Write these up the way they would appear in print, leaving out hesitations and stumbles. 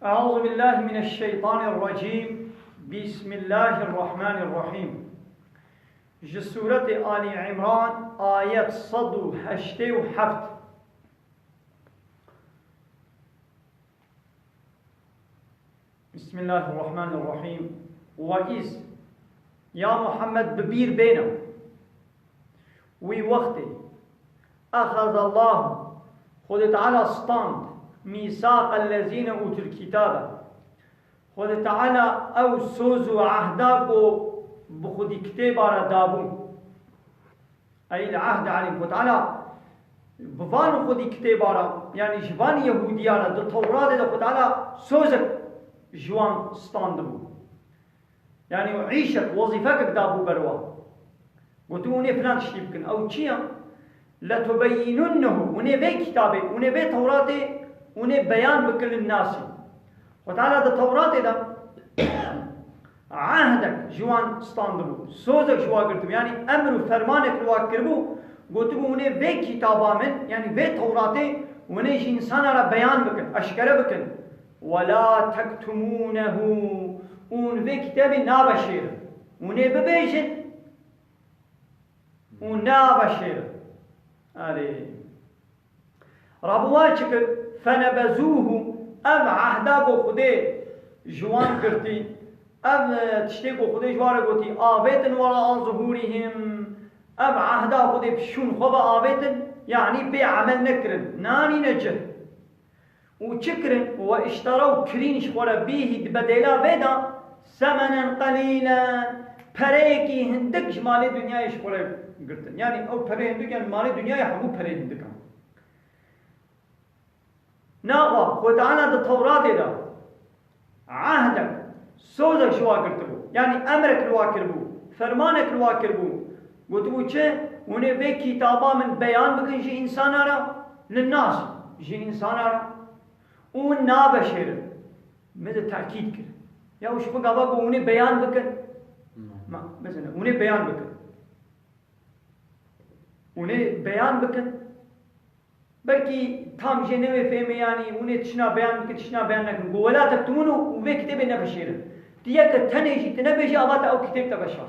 أعوذ بالله من الشيطان الرجيم. بسم الله الرحمن الرحيم. سورة آل عمران آيات 187. بسم الله الرحمن الرحيم. وإذ يا محمد ببير بينا وي وقتي أخذ الله خود تعالى ستاند ميثاق الذين أوتوا الكتاب. خود تعالى أو سوزو عهداكو بخود كتابا دابون أي العهد عليهم. خود تعالى بفان خود كتابا يعني جوان يهوديانا دو توراة دو خود تعالى سوزك جوان ستاندبو يعني عيشك وظيفك دابو بروا قلتو اني فلان تشتي بكن او چيا لتبيننه اني في كتابه اني في توراته اني بيان بكن للناس. وتعالى ده توراته ده عهدك جوان ستاندبو سوزك جوا قلتو يعني امر وفرمانك لوا كربو قلتو اني في كتابه من يعني في توراته اني جي انسان را بيان بكن اشكره بكن ولا تكتمونه اون في كتاب نابشير وني ببيجن ونابشير عليه ربواتك فنبذوه ام عهدابو خدي جوان كرتي ام تشتيكو خدي جوار قوتي آبيتن وراء ظهورهم ام عهدا خدي بشون خبا آبيتن يعني بعمل نكرن ناني نجر وشكرن واشتروا كرينش ولا بيه بدلا بدا ثمنا قليلا پريكي هندك جمال الدنيا يشكوله قرتن يعني او پري هندك يعني مال الدنيا يحبو پري هندك ناوا خدانا التوراة ده عهدك سوزك شوا قرتبو يعني امرك الواكربو فرمانك الواكربو قلتبو چه ونه في كتابا من بيان بكن جي انسان را للناس جي انسان را اون نابشر مثل تأكيد كر یا وش بقى بقى ونه بيان بكن ما مثلا ونه بيان بكن ونه بيان بكن بلكي تام جنوي فهم يعني ونه تشنا بيان بكن تشنا بيان نكن ولا تكتمونه وفي كتاب نبشر تياك تنيجي تنبشي أبات أو كتاب تبشر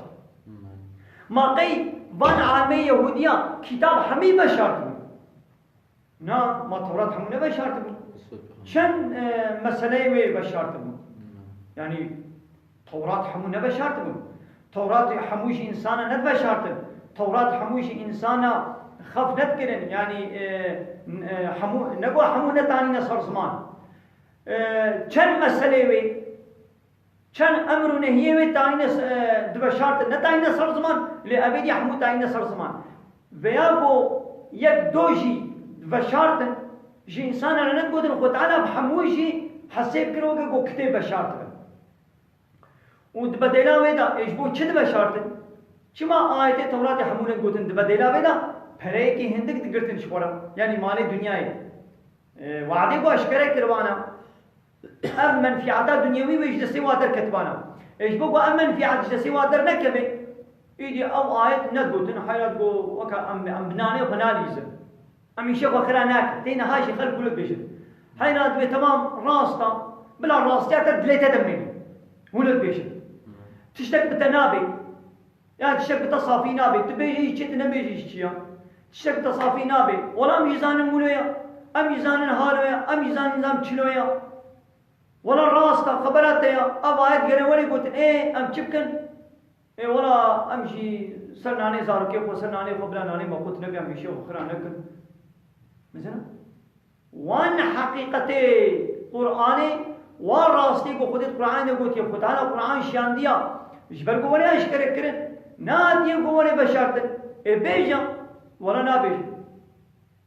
ما قي بان عالمي يهوديا كتاب حمي بشرت نا ما توراة حمو نبشرت شن مسألة بشرت يعني توراة حمو نبشرت توراة حموش إنسانا نبشرت توراة حموش إنسانا خف نذكرن يعني حمو نقول حمو نتاني نصر زمان شن مسألة شن أمر نهيه تاني دبشرت نتاني نصر زمان لأبدي حمو تاني نصر زمان وياكو يك دوجي دبشرت جي إنسانا نقول خد على بحموشي حسيب كروجي كو كتاب بشرت ودبدلا ويدا ايش بو چد بشرتن چما آيات توراة حمولن گوتن دبدلا ويدا پھرے کی ہندک دگرتن شورا يعني مال دنیا وعدے کو اشکرے کروانا اب منفعتا دنیاوی ویش دستی وادر کتوانا ايش بو ام منفعت دستی وادر نکبه ایدی او آیت ندگوتن حیرات گو وکا ام بنانه فنالیزن ام شيخ وخرا ناك دينا هاشي خلق كله بيجن حينات بي تمام راستا بلا راستيات دليتا دمني هنا بيجن تشتك بتنابي يعني تشتك بتصافي نابي تبيجي شيء تنبيجي شيء تشتك بتصافي نابي ولا ميزان مولويا ام ميزان هالويا ام ميزان نظام تشلويا ولا راستا خبرات يا ابايت غيرولي قلت ايه ام چبكن ايه ولا امشي سرناني زاركي و سرناني خبرا ناني ما قلت نبي امشي وخرا نكن مثلا وان حقيقته قرآن والراستي کو خودت قرآن نے گوتی خدا نے قرآن شان دیا جبر کو ولا اشکر کرن نا دی کو ولا بشرط اے بیجا ولا نا بیج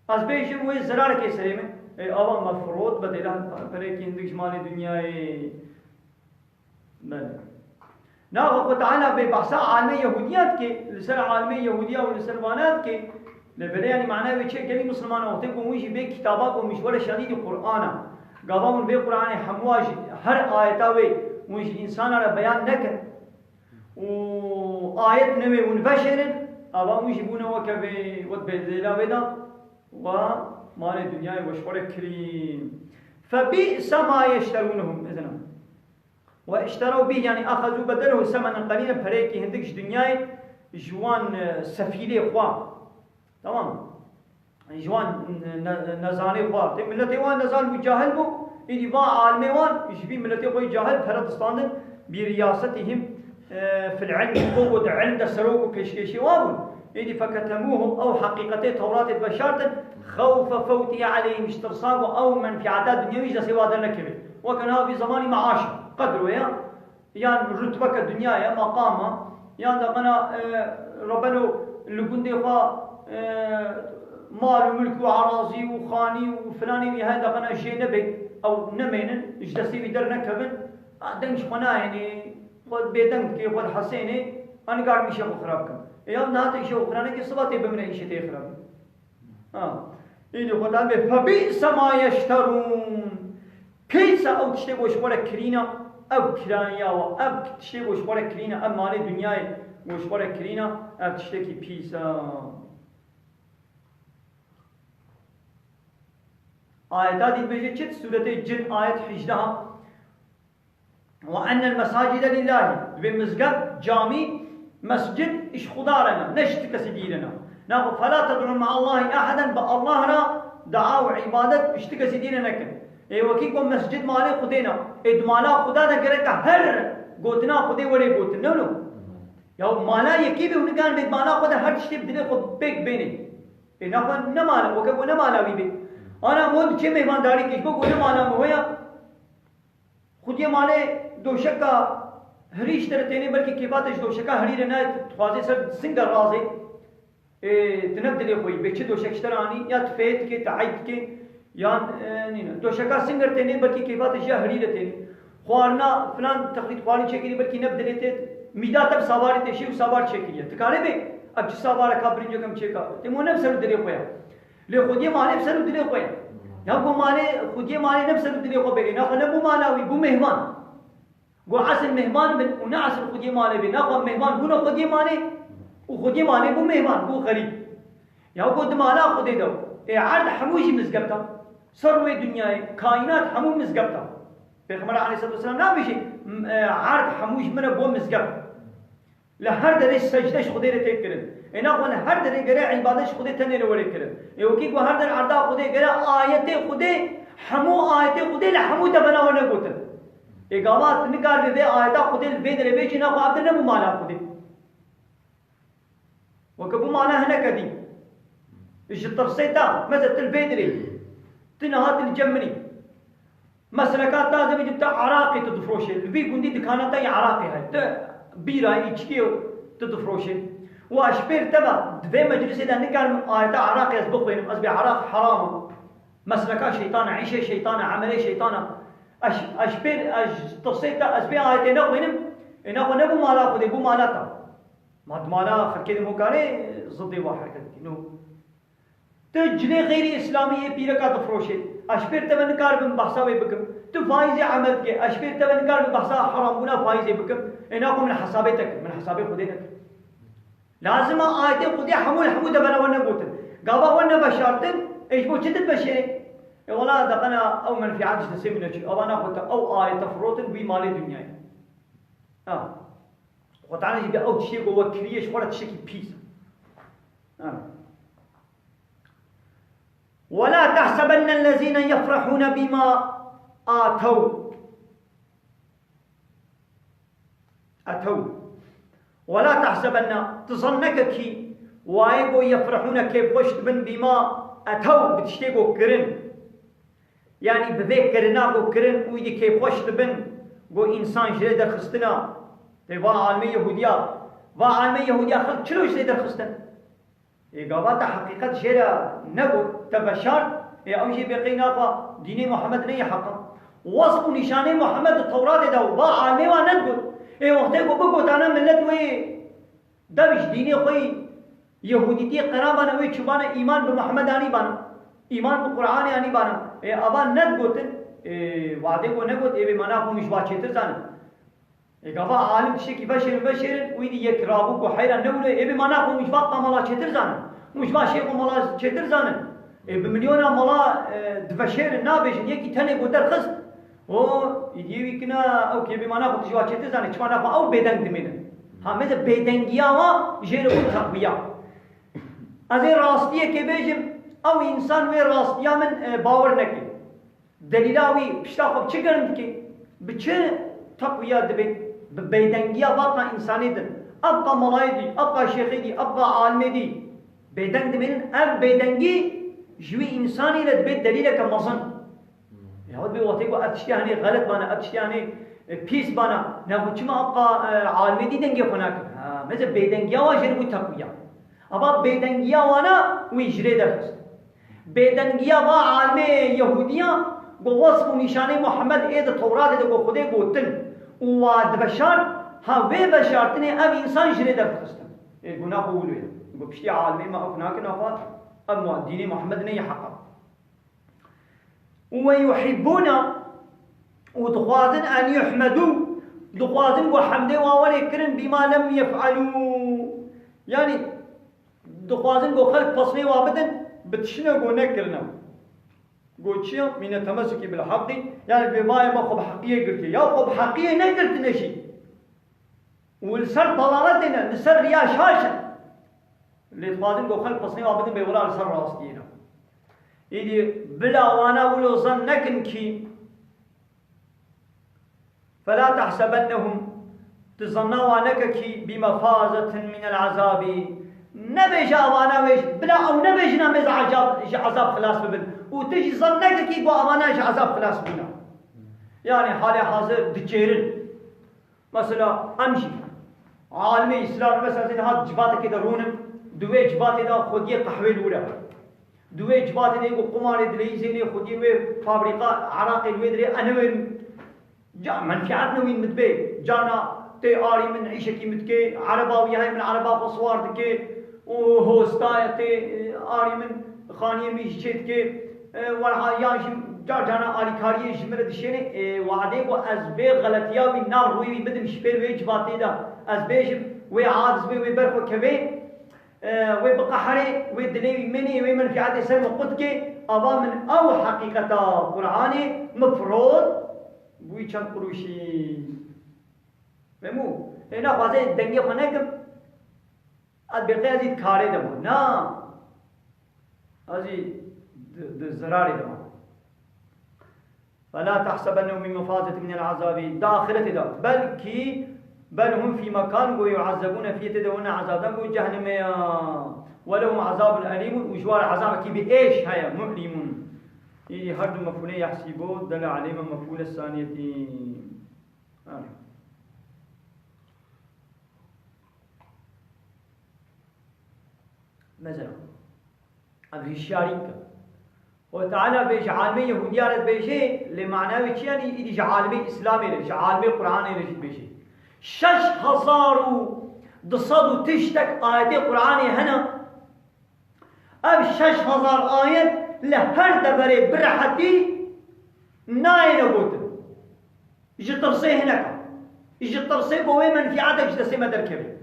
از بیج وہ زرار کے سرے میں اے اوا مفروض بدلا پرے کی ہندی شمال دنیا اے نا وہ تعالی بے بحثا عالم یہودیت کے لسر عالم یہودیہ و لسروانات کے لبدا يعني معناه بيشي قالي مسلمان وقتكم ويجي بيك كتاباكم مش ولا شديد القرآن قابون بي قرآن حمواج هر آياتاوي ويجي إنسان على بيان نكر وآيات نوي ونبشر أبا ويجي بونا وكبي ودبي ذيلا بدا ومال الدنيا وشور كريم فبئس ما يشترونهم إذن واشتروا به يعني أخذوا بدله ثمنا قليلا فريكي هندكش دنياي جوان سفيلي خوا تمام جوان نزاني خوا ملتي وان نزان وجاهل بو إذا با عالمي وان يشبي ملتي خوي جاهل فرد استاندن برياستهم في العلم قوة علم السروق وكشكشي وابن إذا فكتموه أو حقيقة توراة البشارة خوف فوتها عليهم اشترصاق أو من في عداد دنيوي جدا سوى ذا نكبه وكان هذا في زمان معاش قدره يعني رتبة الدنيا يا مقامة يعني دقنا ربنا اللي قندي خوا مال وملك وعراضي وخاني وفلاني هاي دقنا شيء نبي أو نمين جلسي في در نكبن دنش خنا يعني خود بيدن كي خود حسيني أنا قاعد مشي خرابكم يوم نهات يشوف خرانة كي صباتي بمن إيش تخرب إني خدام فبئس ما يشترون كيس أو تشتري وش ولا كرينا أو كرانيا أو تشتري وش ولا كرينا أم مال الدنيا وش ولا كرينا أو تشتري بيسا آيات بيجي شت سورة الجن آيات 11 وأن المساجد لله بمسجد جامع مسجد إيش خدارنا نشت كسديرنا نقول فلا تدعوا مع الله أحدا بالله را دعاء وعبادة اشتك سديرنا كن إيه وكيكو مسجد مالي خدينا إدمالا خدا نكرك هر قوتنا خدي وري قوتنا نو يا مالا يكيبي ونكان بيت مالا خدا هر شيء بدنا خد بيك بيني إيه نقول نمالا وكيكو نمالا بيبي أنا مود شيء مهمان داري كيكو قول نمالا مويا خدي مالي دوشكا هريش ترتيني بلكي كيفاتش دوشكا هري رنا تخوازي سر سنگر رازي تنبدلي خوي بيچ دوشك تراني يا تفيت كي تعيد كي يا نينا دوشكا سنگر تيني بلكي كيفاتش يا هري رتيني خوارنا فلان تخليط خواري چكري بلكي نبدلي تي ميدا تب سواري تشي وسوار چكري تكاري بي اب سوار كابرين جو كم چكا تمو نب سر دلي خويا لي خودي مالي سر دلي خويا يا بو مالي خودي مالي نب سر دلي خو بي نا خنبو مالاوي بو مهمان قو عسل مهمان من ونعسل خدي مالي بنا قو مهمان قو خدي مالي وخدي مالي بو مهمان بو غريب يا قو دمالا خدي دو عرض حموجي مزقبتا سروي دنياي كائنات حمو مزقبتا پیغمبر عليه الصلاه والسلام نام بشي عرض حموج من بو مزقب لهر درش سجدش خدي رته کرن انا قو هر در گره عبادتش خدي تنه وري کرن يوكي قو هر در عرضا خدي گره ايته خدي حمو ايته خدي لحمو تبنا ونه قوتن إجابات نقال ببيع آيات خدل بيد ربيج ناقو عبد نبو مالا خدل وكبو مالا هنا كدي إيش الترسيتا مثل البيدري تنهات الجمني مسلكات تازة بيجي بتاع عراقي تدفروشي البي قندي دكانة تاي عراقي هاي بيرا يشكيو تدفروشي واشبير تبع دفي مجلس إذا نقال آيات عراقي أسبق بينهم أسبي عراق حرام مسلكات شيطان عيشة شيطان عملية شيطان أشبير تصيتا أسبي آيتين وينم إنه نبو مالا خدي بو مالا تا ما دمالا خلكي مو كاري ضد واحد كنو تجلي غير إسلامية بيركا تفروشي أشبير تبن كار بن بحثا بكم تفايز عمل كي أشبير تبن كار بن بحثا حرام بنا فايز بكم إنه من حسابتك من حساب خدينك لازم آيتين خدي حمول حمود بنا ونا قوتن قابا ونا بشارتن إيش بو شدت بشيء ولا دقنا أو من في عادش تسمينا شيء أو أنا قلت أو آية تفروت بمال الدنيا وتعالى يجي أو شيء هو كريش ولا شيء بيس ولا تحسبن الذين يفرحون بما آتوا ولا تحسبن تصنك كي وايبو يفرحون كيف وشت بما أتوا بتشتيقوا كرن يعني بذيك كرنا بو كرن ويدي كيف خوش تبن بو إنسان جري در خستنا تبا عالمي يهوديا وعالمي يهوديا خلق چلو جري در خستن إيقابات حقيقة جرى نبو تبشار أوشي بقينا با دين محمد نية حقا وصف نشاني محمد التوراة دو با عالمي واننقل وقتی کو بگو تانا ملت وی دبش دینی خوی یهودیتی قرابانه وی چوبانه ایمان به محمد آنی بانه ایمان به قرآن آنی بانه ابا ند گوتن وعده کو نگوت ای به منا کو مشوا چتر زانه یک ابا عالم چه کی بشر وی دی یک رابو کو حیران نوله ای به منا کو مشوا قمالا چتر زانه مشوا شیخ مالا چتر زانه بمليون ملا دفشير النابج يكي تاني قدر خست او يديوي كنا او كي بمانا خود جوا چته زانه چمانا او بدنگ دمینه ها مثل بدنگیا و جير او تقويا از راستیه که بيجم او انسان و راستیا من باور نکي دلیلاوی پشتا خب چه گرم که بچه تقويا دبي بدنگیا واقع انسانی دن ابقى ملای دی ابقى شیخی دی ابقى عالمی دی بدنگ دمینن اب بدنگی جوي انساني لدبي دليلك مصن يهود بيواتيكو اتشتياني غلط بانا اتشتياني بيس بانا ناخد شما ابقى عالمي دي دنگي هناك مثل بيدنگيا واجر بو تقويا ابا بيدنگيا وانا ويجري درخست بيدنگيا وا عالمي يهوديا ووصف نشانه محمد ايد التوراة دي خودي قوتن وواد بشار ها وي بشارتني اب انسان جري درخست الگناه قولوه بشتي عالمي ما هناك نافات اب دين محمد ني حقا ويحبون ودخوازن أن يحمدوا دخوازن وحمده ووريكرن بما لم يفعلوا يعني دخوازن خلق فصلي وابدن بتشنا نكرنا قوتشيا من التمسك بالحق يعني بما ما خب حقية قلت يا خب حقية نقلت نشي والسر ضلالتنا نسر يا شاشة اللي دخوازن خلق فصلي وابدن بيولا السر راستينا إذا بلا وانا ولو ظنكن كي فلا تحسبنهم تظنوا وانك كي بمفازة من العذاب نبيجا وانا ويش بلا او نبيجنا مز عذاب خلاص ببن وتجي ظنك كي بو امانا عذاب خلاص بنا يعني حالي حاضر دجيرن مثلا امشي عالمي اسلام مثلا زين هاد جباتك كده رونم دوي جباتي دا خوديه قهوه الاولى دوی جبات دیگه قمار دلیزی خودی و فابریکا عراقی دوی دری انوین جا منفعت نوین متبه جانا تی آری من عیشه کی متکه عرباوی های من عربا فصوار دکه و هوستای تی آری من خانی میشید که ورها یانش جانا آری کاری جمره دشینه وعده کو از به غلطیا و نار روی بدم شپل و جبات دا از بهش و عادز به و برخو کوی ويبقى حري ويدلي مني ومنفعات سلم قدك أبا من أو حقيقة قرآني مفروض ويشان قروشي فهمو هنا قاضي الدنيا خناكم البقية هذه كاري دمو نا هذه الزراري دمو فلا تحسبنهم من مفازة من العذاب داخلة دا بل هم في مكان ويعذبون فيه تدون عذابا جهنم ولهم عذاب أليم وجوار عذاب كي بإيش هيا مؤلم إيه هرد مفعول يحسبون دل عليه مفعول الثانية مثلا هذه الشاركة وتعالى بيش عالمي يهودية بيشي لمعنى وشي يعني إيش عالمي إسلامي ليش عالمي قرآني ليش بيشي 6200 تشتك آيات قرآني هنا اب 6000 آيات لهر دبري برحتي ناين قوتن يجي ترسي هناك يجي ترسي بوي منفعتك جدسي مدركبه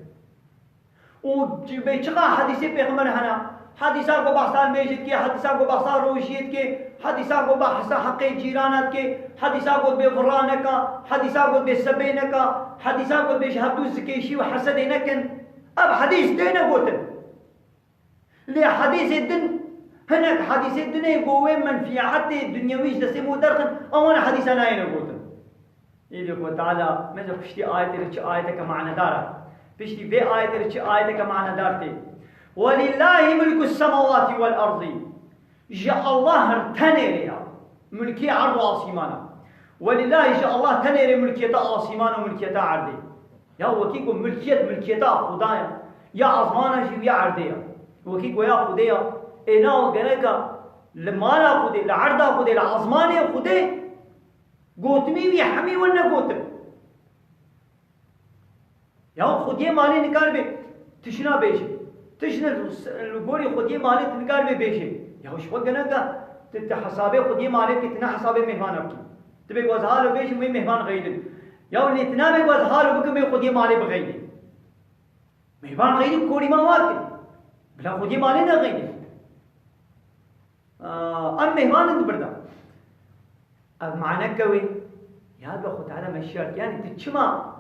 وبيشقا حديثي بيغمر هنا حديثا کو بحثان میشد که حدیثا کو بحثان روشید که حدیثا کو بحثا حق جیرانت که حدیثا کو به غرانه کا حدیثا کو به سبینه کا حدیثا کو به شهادت زکیشی و حسد نکن اب حدیث دینه گوتن لی حدیث دن هناك حديث الدنيا قوي منفعات دنيويش دسمو درخن أولا حديث ناين قوتن يقول تعالى ماذا فشتي آيتك معنى دارة فشتي في آيتك معنى دارتي ولله ملك السماوات والأرض جاء الله تنيريا ملكي عرض عاصمانا ولله جاء الله تنيري ملكيتا عاصمانا وملكيتا عرضي يا وكيكو ملكيتا خدايا يا عظمانا جيو يا عرضيا وكيكو يا خديا إنا وقناكا لمالا خدي لعرضا خدي لعظماني خدي قوتمي ويحمي ونا قوتم يا خدي مالي نكار بي تشنا بيشي تشنا الغوري خدي مالي تنكار بي بيشي يا وش وقناكا تحسابي خدي مالي كتنا حسابي مهمان أبكي تبي قوزهالو بيشي مي مهمان غيدن يا ولي تنامي قوزهالو بك مي خدي مالي بغيدن مهمان غيدن كوري ما واكل بلا خدي مالي نا غيدن ام مهمان بردا معنى كوي يا الله تعالى مشيار يعني تشما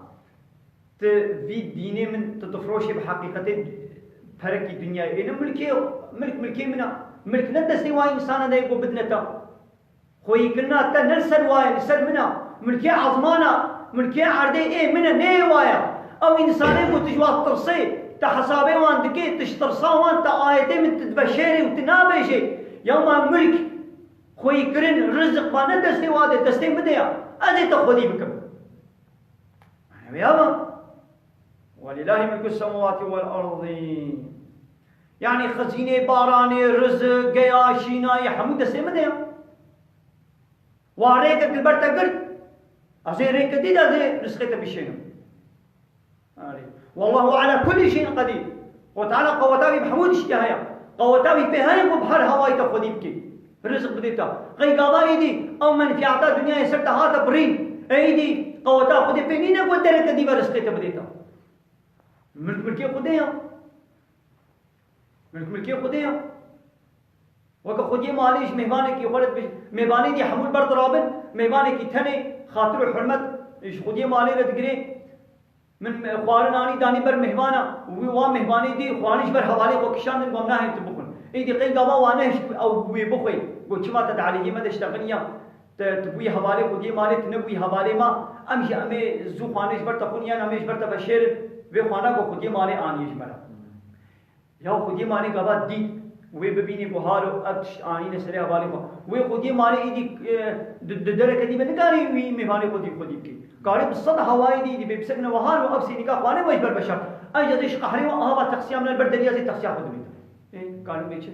في ديني من تتفروشي بحقيقة فرق الدنيا إنه ملكي منا ملك ندسي واي إنسان ده يقول بدنته خوي كنا تنرسل واي نسل منا ملكي عظمانا ملكي عردي إيه منا ني وايا أو إنسان متجوات ترصي تحسابي وان دكي تشترصا وان تآيتي من تتبشيري وتنابيشي يوم ملك خوي كرن رزق ما ندسي واده دستي بديا أزي تخذي بكم يابا ولله ملك السماوات والأرض يعني خزينة باراني رزق جيا شينا يحمود دستي بديا واريك البرتا قرد أزي ريك ديد أزي رزقك بشينا والله على كل شيء قدير وتعالى قوتاوي بحمود اشتهايا قوتاوي بهاي وبحر هواي تخذي بكي رزق بديتا غي قضاء دي او من في عطاء الدنيا يسرت هذا برين ايدي قوتا خدي بينينا ودرك دي برزقته بديتا ملكي خديها ملكي خديها وك خدي ماليش مهمانك يقولت مهماني دي حمول برد رابن مهمانك تني خاطر الحرمت ايش خدي مالي ردغري من خوارناني داني بر مهمانا و مهماني دي خوانيش بر حوالي وكشان قمنا هي تبكون ايدي قي قبا وانه او بخوي قلت ما تدعي ما تشتغليا تبوي حوالي خدي مالي تنبوي حوالي ما امشي امي زو خوانيش بر تكونيا اميش بر تبشير و خوانا کو خدي مالي انيش مرا يا خدي مالي قبا دي وي ببيني بهارو ابش اني نسري حوالي و خدي مالي ايدي درك دي بنقاري وي مهماني خدي كي قارب الصد هواي دي بيبسكنا وهارو ابسي نكاح خواني ويش بر بشر اي جديش قهري وهابا تقسيم من البردريا زي تقسيم خدمي ايه قالوا بيچ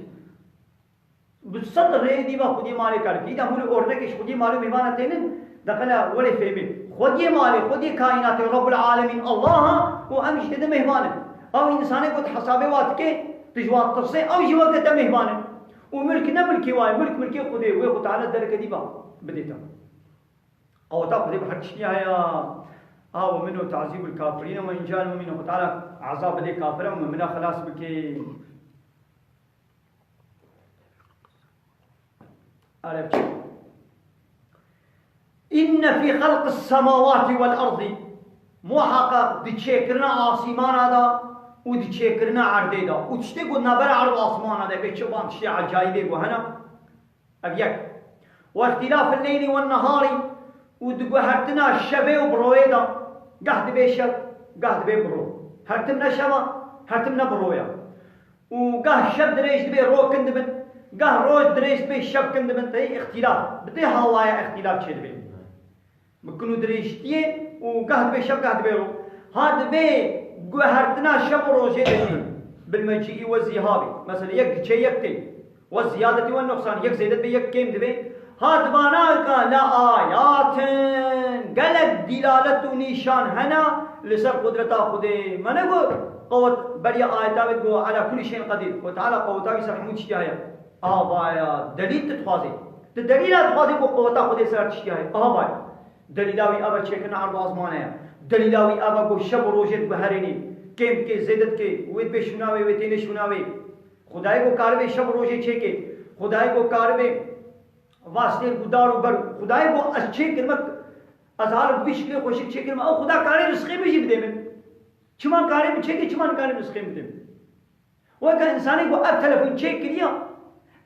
بالصد ري دي با خدي مالي كار في ده هو اورنه كش خدي مالي مهمان تنين دخل ولا فهمي خدي مالي خدي كائنات رب العالمين الله وامش ده مهمان او انسان کو حسابه وات کے تجوات ترسي او جي وقت ده مهمان وملكنا ملكي واي ملكي خدي و تعالى درك دي با بديتا او تاخذ بحكي يا ومنه تعذيب الكافرين وإن جاء منه تعالى عذاب الكافرين ومنه خلاص بكي عرفت إن في خلق السماوات والأرض محقق دتشكرنا آسمان هذا ودتشكرنا عرض هذا وتشتي قلنا بر عرض آسمان هذا بيتشوفان تشتي عجائب وهنا أبيك واختلاف الليل والنهار ودقوا هرتنا الشبه وبرويدا قهد بيشب قهد بيبرو هرتمنا شما هرتمنا برويا وقه شب دريش بي رو كندبن قه روز دريش بي شب كندبن تي اختلاف بدي هوايا اختلاف شد بي مكنو دريش تي وقهد بي شب قهد بيرو هاد بي قه هرتنا شب روجي دي بالمجيء والذهاب مثلا يك شيء يكتي والزيادة والنقصان يك زيادة بي يك كيم دبي هاد باناك لا آيات قلق دلالة نيشان هنا لسر قدرتا خده ما نقول قوة بريا آياتا بتقول على كل شيء قدير وتعالى قوتا يسر حمود شتيايا بايا دليل تتخاذي الدليل تتخاذي قوتا خده سر شتيايا بايا دليلاوي أبا چكنا عرض آزمانيا دليلاوي أبا کو شب روجت بهريني كيم के زيدت के ويد به شناوي ويتين شناوي خدای کو کار شب روزه छे के خدای کو کار واسطے گدار بر خدای کو اچھے کلمت ازار بیش کے خوشی چھے کلمت او خدا کارے رزق میں جب دے میں چمان کارے میں چھے کہ چمان کارے رزق میں دے وہ کہ انسانی کو اب ٹیلیفون چیک کیا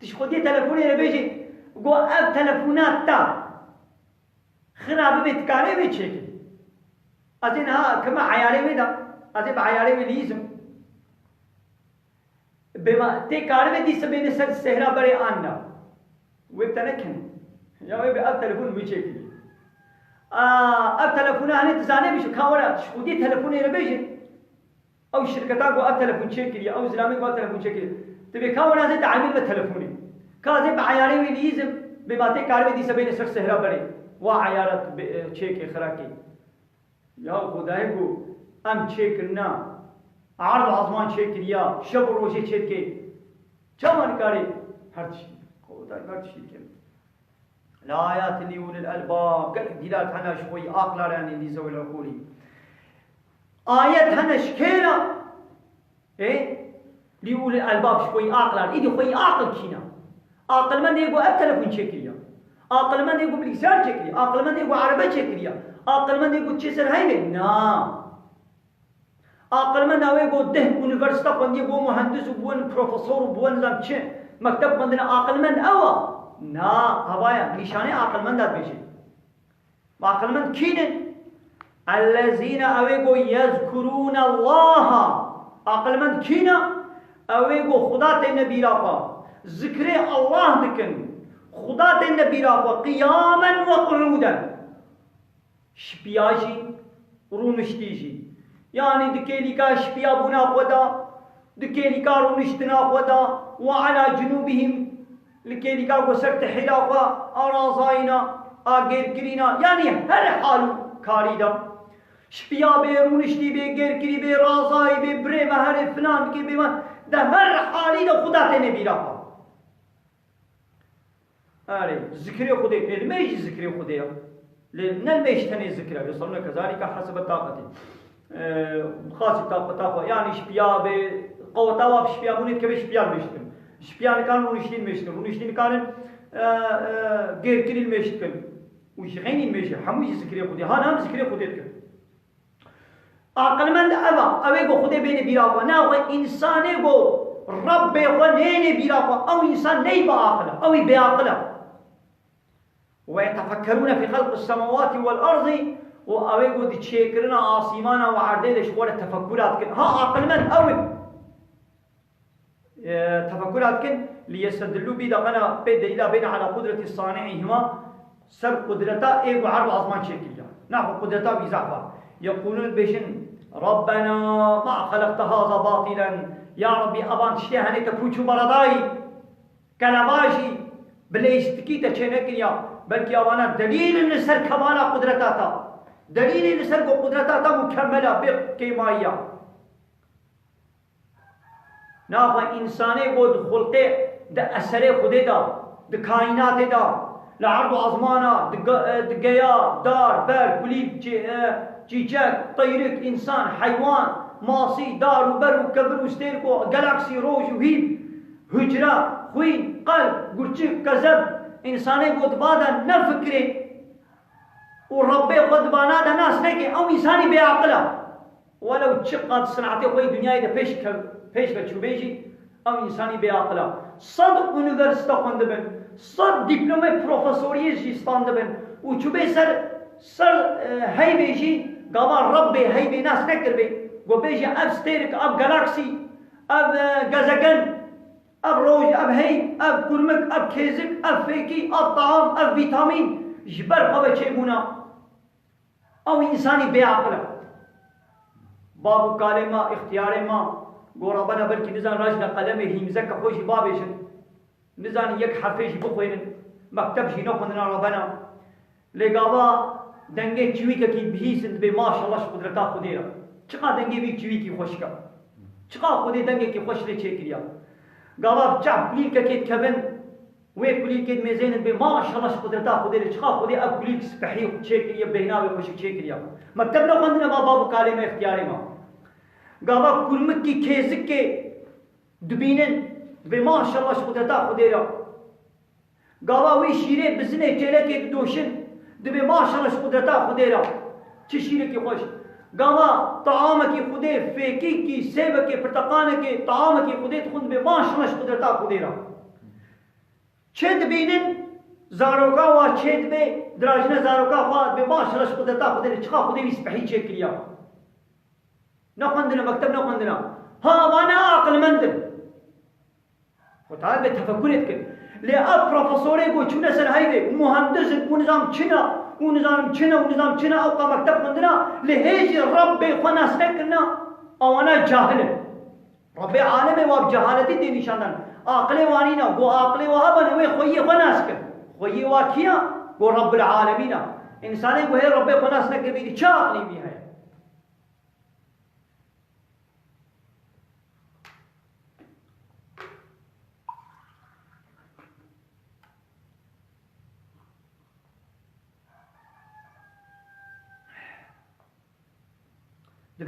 تش خودی ٹیلیفون ہے بیجی گو اب ٹیلیفونات تا خراب بیت کارے میں چھے کہ ازین ہا کما عیارے میں دا ازین عیارے میں لیزم بما تے کارے میں دی سبے نے سر صحرا بڑے آننا وبتنكن يا ويبي اب تليفون بيشكل اب تليفون انا تزاني مش كاورا شودي تليفوني ربيجي او شركتاكو اب تليفون شكل او زلامي اب تليفون شكل تبي كاورا زي تعامل بالتليفوني كازي بعياري وليزم بباتي كاربي دي سبين سر سهرا بري وعيارات شيك خراكي يا خدايكو ام شكلنا عرض عظمان شكل يا شب روشي شكل چمن كاري هر شيء الآيات اللي يقول الألباب قال دلالة هنا شوي أقلر يعني اللي زوي العقولي آيات هنا شكينا إيه اللي يقول الألباب شوي أقلر إيدي خوي أقل كينا عقل من يقول التلفون شكليا، عقل من يقول بالإكسار شكليا، عقل من يقول عربي شكليا، عقل من يقول تشيسر هاي نا. عقل من هو يقول ده يونيفرسيتي بندي يقول مهندس وبون بروفيسور وبون زمشة مكتب بندنا عقل من أوا نا هوايا نشانة عقل من ده بيجي. عقل من كينن الذين هو يقول يذكرون الله. عقل من كينا هو يقول خدا النبي رافا ذكر الله دكن خدا النبي رافا قياما وقعودا شبياجي رونشتيجي يعني دكيلي كا شبيا بنا خدا دكيلي كا رونشتنا خدا وعلى جنوبهم لكيلي كا وسرت حلافا أرازاينا آغير كرينا يعني هر حال كاريدا شبيا بي رونشتي بي غير كري بي رازاي بي بري هر فلان كي بي ده هر حالي ده خدا النبي رافا آره ذكر خدا الميش ذكر خدا لأن الميش تاني ذكر يصلنا كذلك حسب الطاقة خاص طاقة يعني شبيا بقوة واب شبيا بنيت كبي شبيا مشتم شبيا كان ونشتين مشتم ونشتين كان غير كل المشتم وش غيني المشتم حموش ذكر خدا ها نام ذكر خدا كم عقل من أبا أبي کو خدا بين بيراوا نا هو إنسان کو رب هو نين بيراوا أو إنسان ني بعقله أو بعقله ويتفكرون في خلق السماوات والأرض وأويقو دي تشيكرنا عاصمانا وعردين شوال التفكرات كن ها عقل من أوي تفكرات كن ليستدلوا بي دقنا بيد بين على قدرة صانعهما سر قدرتا ايقو عرض عظمان شكليا نحو قدرتا بيزعفا يقولون بيشن ربنا ما خلقت هذا باطلا يا ربي أبان تشتهني تفوتشو برداي كلباشي بليستكي تشينكيا بلكي أوانا دليل نسر كمالا قدرتاتا دليل نسر قدرتاتا مكملة بكيمايا نافا إنساني قد خلقه ده أسره خده دا ده كائنات دا لعرض عظمانا دقيا دار بر كليب چيچك طيرك إنسان حيوان ماصي دار وبر وكبر وستيركو غالاكسي روج وهيب هجرة خوين قلب قرچك كذب إنساني قد بادا نفكره وربي قد بانا دا ناس نكي أو إنساني بعقله ولو تشقد صنعتي خوي دنياي دا پیش بچو بيجي أو إنساني بعقله صد universite خوندبن صد دبلومه بروفيسورية جيستان دبن وچو بي سر هاي بيجي قابا ربي هاي بي ناس نكر بي قو بيجي أب ستيرك أب غالاكسي أب غازاقن أب روج أب هي أب كرمك أب كيزك أب فيكي أب طعام أب فيتامين جبر قبا چيبونا أو إنساني بعقله بابو كالما اختيار ما قو ربنا بلكي نزان راجنا قلمه همزك خوشي بابيشن نزان يك حرفيش بخوين مكتبشي نخوندنا ربنا لقابا دنگه چويكا كي بهيسند بي ما شاء الله قدرتا خديرا چقا دنگه بي چويكي خوشكا چقا خودي دنگه كي خوش لي چيكريا قابا بچع كليل كيت كبن وي كليل كيت ميزين بي ما شاء الله قدرتا خديرا چقا خودي اب كليل سبحي چيكريا بهناوي خوش چيكريا مكتبنا خوندنا بابو كالمه اختياري ما قابا كرمك كي كيزك كي دبينن بي ما شاء الله قدرتا خديرا قابا وي شيره بزنه جلكي دوشن دبي ما شاء الله قدرتا خديرا چه شيره كي خوش قاما طعامك خدي فيكي كي سيبك برتقانك طعامك خدي تخون بي ما شاء الله قدرتا خديرا چه دبينن زاروكا وا چه دبي دراجنا زاروكا خوا بي ما شاء الله قدرتا خديرا چخا خدي بيسبحي چكريا نخوندنا مكتب نخوندنا ها وانا عقل مندم وتعال بتفكرت لأ بروفيسوري قو چونه سر هايدي ومهندس ونظام چنا ونظام چنا أوقا مكتب خندنا لهيج ربي خناس نكرنا أو أنا جاهل ربي عالمي واب جهالتي دي نشاندن عقلي وانينا قو عقلي وابن وي خوي خناس كر خوي واكيا قو رب العالمين إنساني قو هي ربي خناس نكر بيدي چا عقلي بي هاي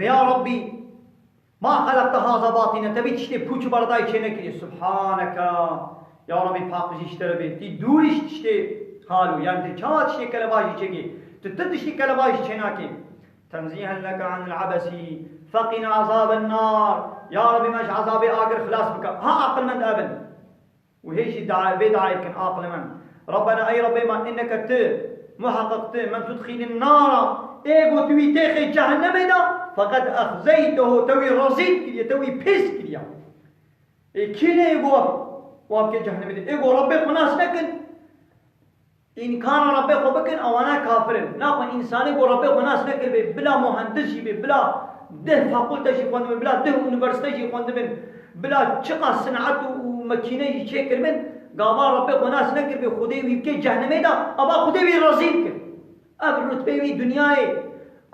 يا ربي ما خلقت هذا باطنا تبي تشتي بوچ برداي چنكري سبحانك يا ربي باقش اشتربي تي دورش تشتي حالو يعني تشا تشتي كلباجي تشكي تتشتي كلباجي تشناكي تنزيها لك عن العبث فقنا عذاب النار يا ربي ماش عذابي آخر خلاص بك ها عقل من أبن وهيش دعاء بدعاء كان عقل من ربنا أي ربي ما إنك محقق من تدخل النار ايغو توي تيخي جهنم دا فقد أخزيته توي رزيد كليا توي بيس كليا كينا ايغو وابك جهنم دا ايغو ربي خناس نكن إن كان ربي خبكن أو أنا كافر ناخذ إنساني بو ربي خناس نكن بلا مهندس بلا ده فاقولتا شي خوند بلا ده يونيفرسيتي شي خوند بلا چقا صنعت وماكينه شي كر من قاما ربي خناس نكر بخدي ويبكي جهنم دا ابا خدي وي رزيل كر اب رتبه وي دنياي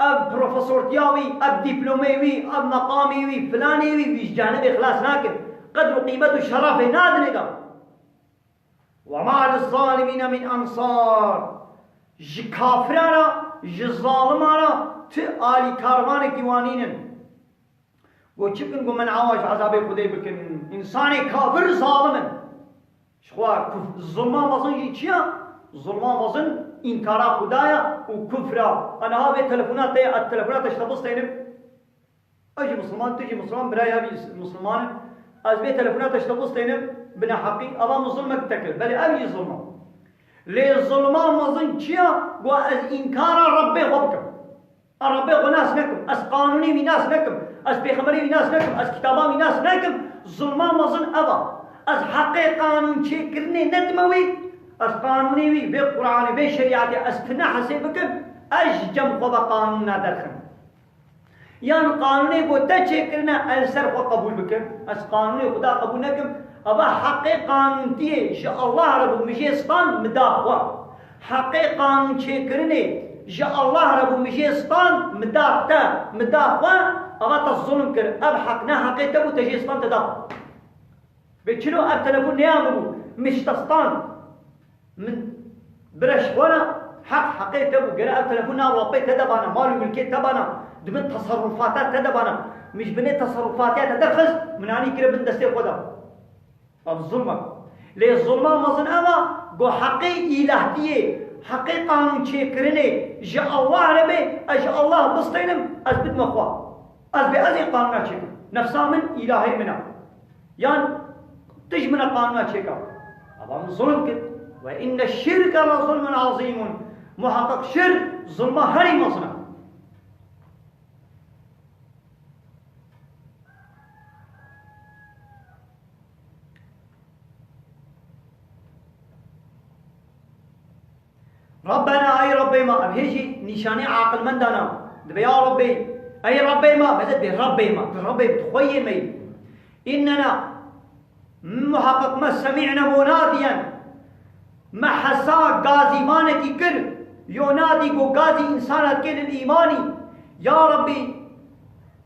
اب بروفيسور تياوي اب دبلومي وي اب مقامي وي فلاني وي جهنم خلاص ناكر قدر قيمته شرفه نادنه وما للظالمين من انصار كافرانا ظالمانا آلی کاروان کیوانینن و چکن گو من عواج عذاب خدای بکن انسان کافر ظالمن شخوا ظلمان وزن جی چیا ظلمان وزن انکارا خدایا و کفرا انا ها به تلفونات التلفونات اشتبص تینم اجي مسلمان تجي مسلمان براي هذه مسلمان از به تلفونات اشتبص تینم بنا حقي ابا مظلمك تكل بل ابي ظلمان ليه ظلمان وزن چیا گو از انکارا ربي غبكم ربي غناس نكم از قانوني ميناس نكم از بيخمري ميناس نكم از كتابا ميناس نكم ظلمان وزن أبا از حقي قانون شي كرني ندموي از قانوني وي بقرآن بشريعتي از تنحسي بكم أججم خبا قانوننا درخن يعني قانوني قد شي كرنا السر قبول بكم از قانوني خدا قبول نكم أبا حقي قانون تيه إن شاء الله رب مشي سبان مداخوا حقي قانون شي كرني جاء الله رب مجيستان مدافع أغطى الظلم كر أبحقنا حقيته تجيستان تدافع بيشلو أب تلفون نيامه مش تستان من برش ولا حقيته قرأ أب تلفون ربي تدبانا مالو ملكي تبانا دمن تصرفاتات تدبانا مش بني تصرفاتات تدخز من عني كرا بن دستي خدا أب الظلمة ليه الظلمة مظن أما قو حقي إلهتيه حقي قانون شي كرني جاء الله ربي أجاء الله بسطينم أثبت مخوا أثبت أزي قانون شي نفسا من إلهي منا يعني تجمنا قانون شي أبا ظلم كد وإن الشرك لظلم عظيم محقق شرك ظلم هري مصنع ربنا أي ربي ما هيجي نشاني عاقل من دانا دب يا ربي أي ربي ما بزد بربي ما بربي بتخوي مي إننا محقق ما سمعنا مناديا ما حسا غازي مانتي كر ينادي كو غازي إنسانات كل الإيماني يا ربي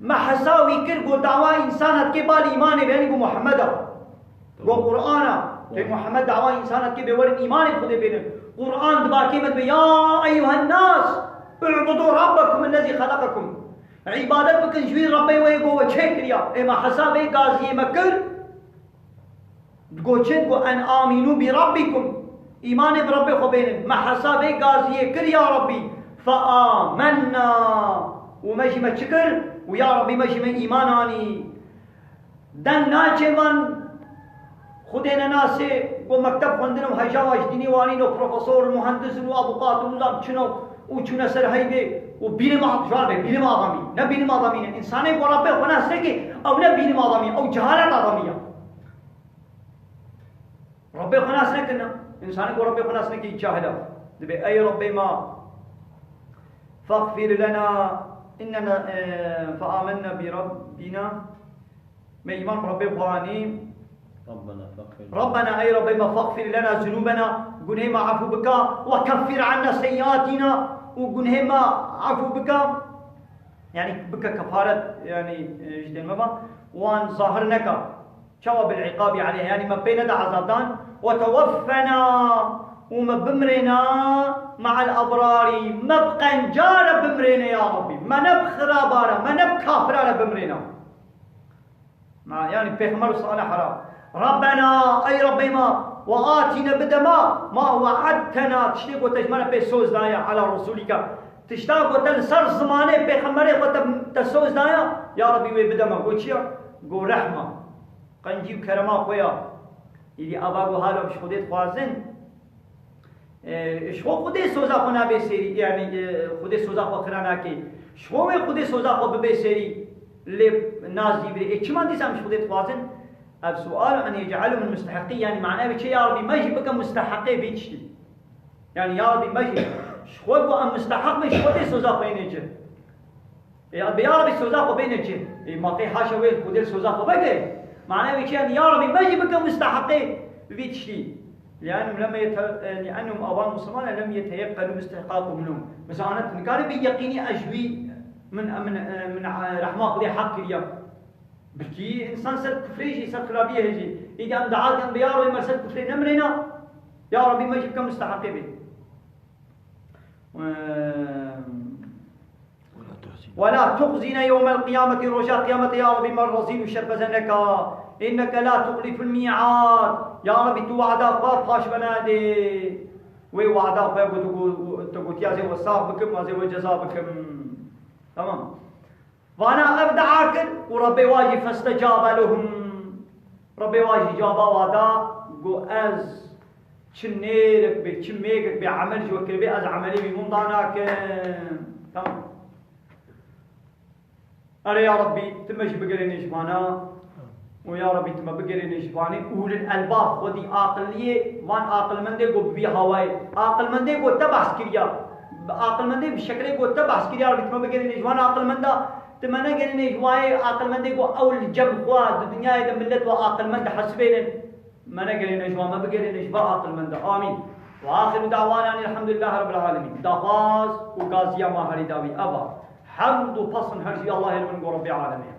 ما حساوي كر كو دعوة إنسانات كبال إيماني بيني كو محمد وقرآن محمد دعوة إنسانات كبال إيماني خذي بينه قرآن دباكيمت يا أيها الناس اعبدوا ربكم الذي خلقكم عبادت بكن شوي ربي ويقو وشكريا إما حسابي قاسي مكر تقول أن آمنوا بربكم إيمان بربي خبين ما حسابي قاسي كر يا ربي فآمنا ومشي ما شكر ويا ربي مشي من إيماناني دن ناچه من خودنا ناسه و مکتب خوندنم هجاج دینیوانی نو پروفسور مهندس و ابوقات و چنو و چونه سر هیده و بینم جواب بینم آدمی نه بینم آدمی نه انسانی برابر خناس نه که او نه بینم آدمی او جهالت آدمیه رب خناس نه کنه انسانی برابر خناس نه که جاهله دبی ای رب ما فاغفر لنا اننا فآمنا بربنا ما ایمان رب خوانی ربنا أي رب ما فاغفر لنا ذنوبنا قنهما عفو بك وكفر عنا سيئاتنا وقنهما عفو بك يعني بك كفارة يعني جدا ما وان ظاهرنك شوى بالعقاب عليها يعني ما بين عذابان وتوفنا وما بمرنا مع الأبرار ما بقى نجار بمرنا يا ربي ما نبخرا بارا ما نبكافر بمرنا مع يعني بيغمر صالح حرام ربنا أي ربي ما وآتنا بدما ما وعدتنا تشتيق وتجمعنا بسوز دايا على رسولك تشتاق وتنسر زمانه بخمره وتسوز دايا يا ربي وبدما قوشيا قو رحمة قنجي وكرما خويا يلي أباقو هالو مش خودت خوازن شو خودي سوزا خونا بسيري يعني خودي سوزا خو خرانا كي شو خودي سوزا خو بسيري اللي الناس يبري ايش ما دي سامش خودت خوازن السؤال أن يجعله من مستحقي يعني معناه بشيء يا ربي ما يجي بك مستحقي بيتشتي يعني يا ربي ما يجي شو أم مستحق مش خودي سوزا بينجه يا ربي سوزا بينجه ما في حاشا وين خودي سوزا بيجي معناه بشيء يعني يا ربي ما يجي بك مستحقي بيتشتي لأنهم أبان مسلمان لم يتيقنوا استحقاقهم لهم مثلا أنا تنكار بيقيني أجوي من رحمة خدي حق اليوم بكي إنسان سر كفريجي سر خرابية هجي إذا أم دعاك أم بيارو إما سر كفري نمرنا يا ربي ما يجيبك مستحقي به ولا تخزنا يوم القيامة رجاء قيامة يا ربي من رزين وشربزنك إنك لا تخلف الميعاد يا ربي تو وعدا فاش بنادي وي وعدا تقول يا زي وصاف بكم وزي وجزاء بكم تمام وانا ابدعاك وربي واجي فاستجاب لهم ربي واجي جابا وادا قو از چنيرك بچميك بعمل جو كربي از عملي بمنضاناك تمام أري يا ربي تمش بقريني شفانا ويا ربي تم بقريني شفاني أول الألباب خدي عقلية وان عقل مندي قو بي هواي عقل مندي قو تبع سكريا عقل مندي بشكل قو تبع سكريا ربي تم بقريني شفانا عقل مندا تمنى قريني شفاي عقل مندي قو أول جب خوا الدنيا إذا ملت وعقل مند حسبين ما نقريني شفا ما بقريني شفا عقل مندا آمين وآخر دعوانا أن الحمد لله رب العالمين دافاز وقازيا ما هري داوي أبا حمد وفصل هرشي الله يلمن رب العالمين